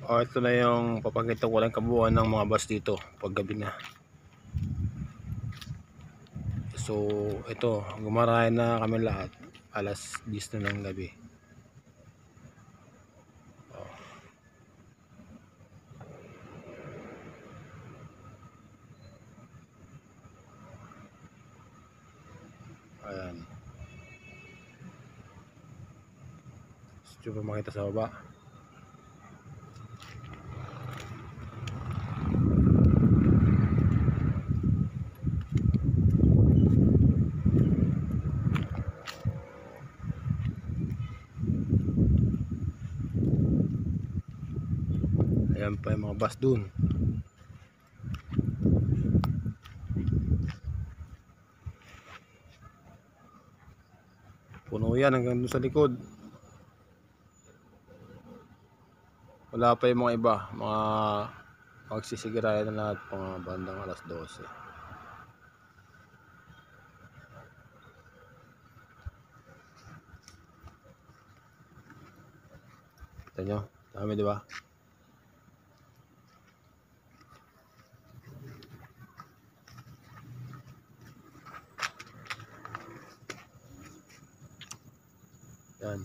Ito na yung papakita ko lang kabuuan ng mga bus dito pag gabi na. So ito, gumarayan na kami lahat. Alas 10 na ng gabi. Ayan. Gusto pa makita sa baba. Ayan pa yung mga bus dun. Puno yan hanggang dun sa likod. Wala pa yung mga iba. Mga magsisigirayan na lahat mga bandang alas 12. Kita nyo? Dami diba? Yan.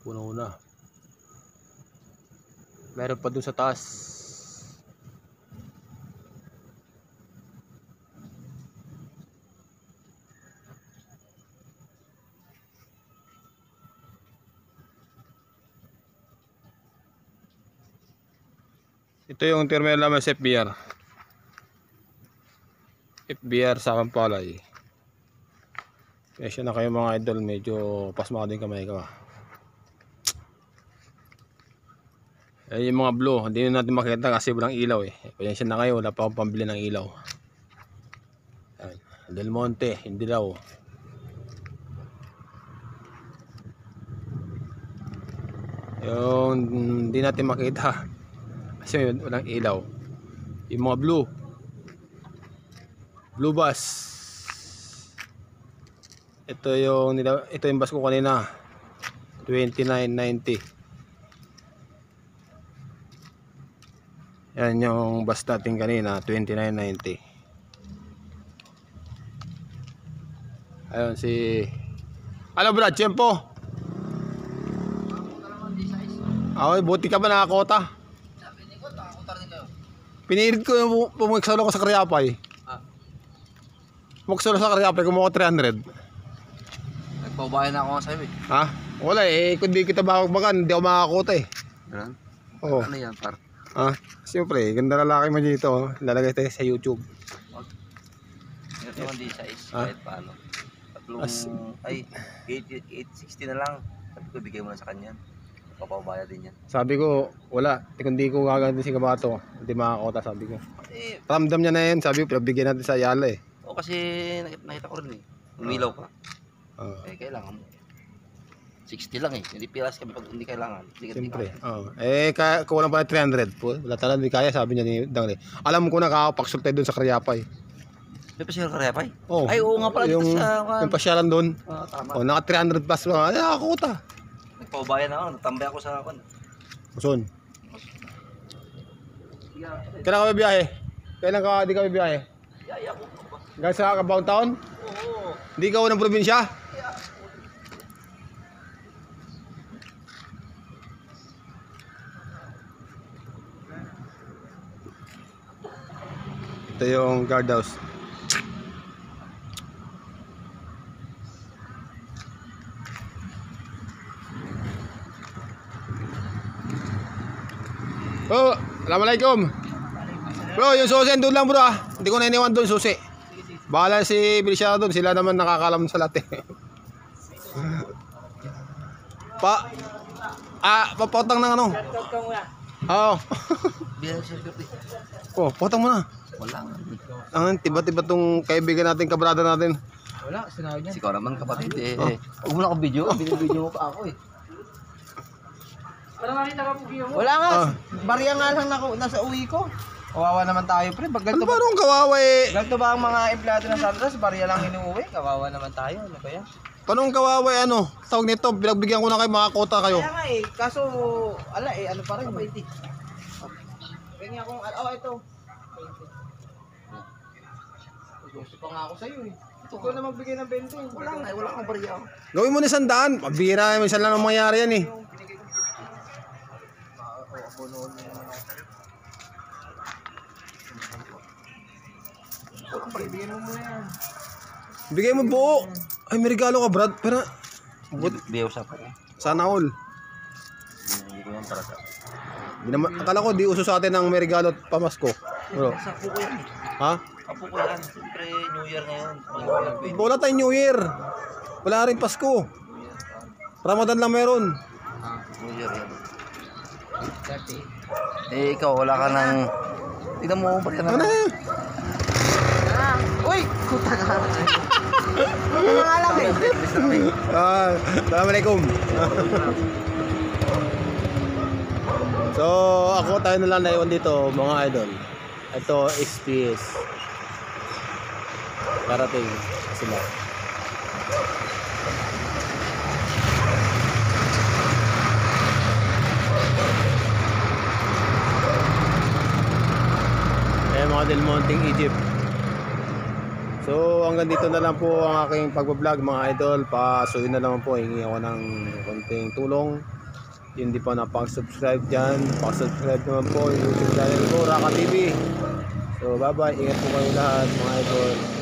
Puno na. Meron pa dun sa taas. Ito yung terminal naman sa FBR. FBR sa Kampalay. Kaya na kayo mga idol, medyo pasma din kamay ko. Yung mga blue, hindi natin makita kasi walang ilaw eh. Kaya na kayo, wala pa akong pambili ng ilaw. Ayan. Del Monte, hindi daw. Yung hindi natin makita kasi walang ilaw. Yung mga blue bus. Ito yung bus ko kanina, 2990. Yan yung bus natin kanina, 2990. Ayun si Hello Brad, Tiyempo. Ay, buti ka ba nakakota? Pinilit ko yung pumagsalo ko sa Karyapay. Pumagsalo sa Karyapay, kumuha ko 300. Nagpabayan na ako nga sa'yo eh. Ha? Wala eh, kung di kita bakbakan, hindi ako makakota eh. Ganun? Oo. Ano yan, par? Ha? Siyempre, ganda lalaki mo dito. Lalagay tayo sa YouTube. Ito naman di size, Ah? kahit paano. Ay, 860 na lang. Sabi ko, bigay mo na sa kanya. Papabaya din yan. Sabi ko, wala. Kung di ko gaganti si Kabato, hindi makakota, sabi ko. Eh, Ramdam niya na yan, sabi ko, bigyan natin sa Ayala eh. o kasi nakita ko rin eh. Umilaw pa. Eh, kailangan mo. 60 lang eh. Hindi pilas kami pag hindi kailangan. Siyempre. Kung walang pala 300 po, wala talaga hindi kaya, sabi niya ni Dangli. Alam ko na kakapagsultay doon sa Karyapay. May pa siya Karyapay? Oh, Ay, oo nga pala dito sa... Yung pasyalan doon. Tama. Naka 300 plus lang. Ay, nakakota. Nagpabayan ako. Natambay ako sa akin. Muson. Kailan ka bibiyahe? Kailan ka di ka bibiyahe? Yaya ko. Hanggang sa Kabaong Taon? Oo. Hindi ka unang probinsya? Ito yung guardhouse. Oh, assalamualaikum. Bro, yung susi doon lang bro ah. Hindi ko na iniwan doon susi. Bahala si Bilisya doon, sila naman nakakalam sa lahat eh. Papotang ng ano? Oo. Bilang security. Oh, potang mo na. Wala nga. Ang tiba-tiba tong kaibigan natin, kabrada natin. Wala, sinabi niya. Ikaw naman kapatid eh. Huwag mo na akong video. Binibideo mo pa ako eh. Para makita ka po mo. Wala nga, barya nga lang nasa uwi ko. Kawawa naman tayo pre. Pag Ano ganito ba nung kawawa eh? ganito ba ang mga empleyado ng Sandras? Barya lang inuuwi. Kawawa naman tayo. Ano ba yan? Paano ang kawawa ano? Tawag nito, pinagbigyan ko na kayo, mga kota kayo. Kaya nga eh, kaso, ala eh, ano pa rin, 20. Kaya nga kung, ito. 20. Gusto pa nga ako sa'yo eh. Ikaw na magbigay ng 20. Wala kang bariya. Gawin mo na 100. Mabira, may isa lang ang mangyari yan eh. Bigyan mo muna yan. Bigay mo buo. Ay, may regalo ka, Brad. Pero, Biyaw sa ako. sana all. Hindi ko yan para sa... Akala ko, di uso sa atin ang may regalo at pamasko. Bro. Sa apo ko yan. Ha? Apo ko yan. Siyempre, New Year ngayon. Wala tayong New Year. Wala rin Pasko. Ramadan lang meron. New Year yan. Eh, ikaw, wala ka ng... Tignan mo, bariya na. Ano na? Uy! Kuta ka. Ano nga lang eh. Assalamualaikum. So, ako tayo na lang naiwan dito, mga idol. Ito, SPS. Parating sila. Mga Del Monteng Egypt. So hanggang dito na lang po ang aking pagbablog, mga idol. Pasuhin na naman po, hingi ako ng konting tulong. Hindi pa napag-subscribe dyan, pak-subscribe naman po yung YouTube channel ko, Raka TV. So bye bye, ingat po kayo lahat, mga idol.